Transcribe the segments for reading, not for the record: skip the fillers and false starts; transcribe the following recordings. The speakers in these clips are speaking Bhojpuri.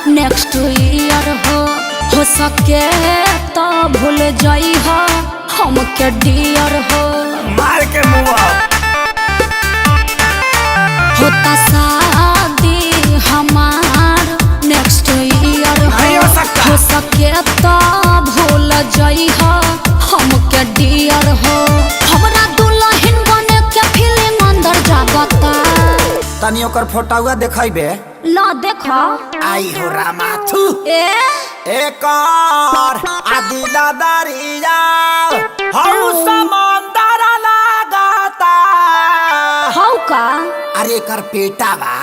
नेक्स्ट ईयर हो सके तो भूल जाई हो हमके डियर हो मार के मुआ होता शादी हमार नेक्स्ट ईयर हो सके तो भूल जाई हो हमके डियर हो हमरा दुल्हन बने के फीलिंग अंदर जागता तनी ओकर फोटोवा देखाइबे ला देखा आई हो रामाथु एक और आदिला दरिया हौ समंदर लागता हौ का अरे कर पेटा बा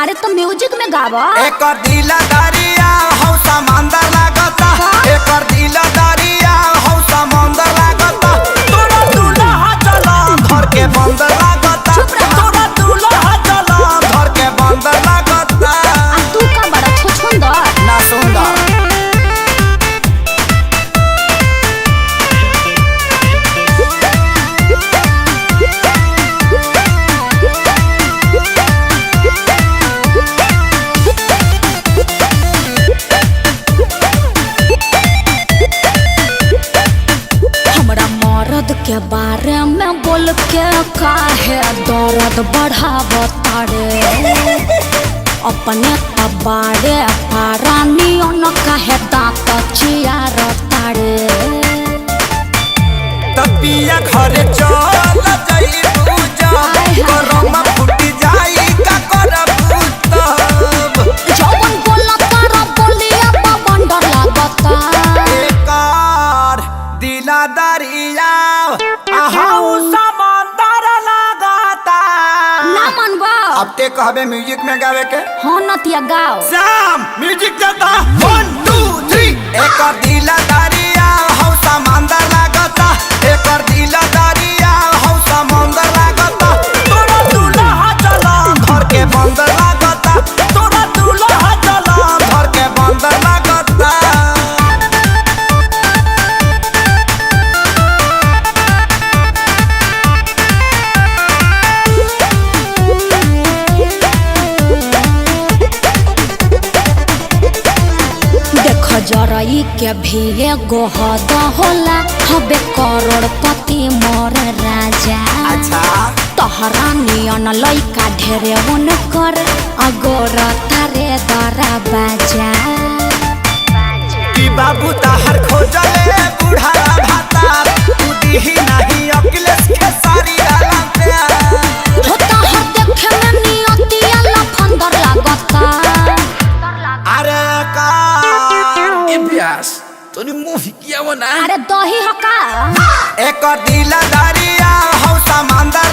अरे तो म्यूजिक में गावा एक दिल दरिया हौ समंदर लागता एक दिल दरिया हौ समंदर लागता तोरा दूल्हा चला घर के बंदर लागता तोरा दूल्हा चला घर के बंदर लागता तू का बड़ा छुछुंदर ना सुंदर के बारे में बोल के काहे दर्द बढ़ावता रे अपने तबारे पारानियों न काहे दांत चियारता रे तपिया घरे चल जाई पूजा करम फुट जाई का करब तब जवन बोला तारा बोलिया पवन डर लागता एकर दिला दरिया आहाऊ समंदर लागता ना मनबा अब ते कहबे म्यूजिक में गावे के हां नतिया गाओ श्याम म्यूजिक देता 1 2 3 एकर दिला दरिया हौ समंदर लागता एकर दिला दरिया हौ समंदर लागता तोरा दूल्हा चला घर के बंदर लागता तोरा दूल्हा चला घर के बंदर लागता जरई के भी एगो हद होला हबे करोड़पति मोर राजा अच्छा तोहरा नियन लइका ढेरे उनकर अगोर तारे दरा बाजा कि बाबू ताहर खोजले बूढ़ा भाता तू दिही नहीं अखिलेश के सारी डाला प्यार होता हर देखे में नियतिया लफंदर लागता अरे का इब्यास तोनी मुंह किया वो ना अरे दही हका एक दिल दरिया हौ समंदर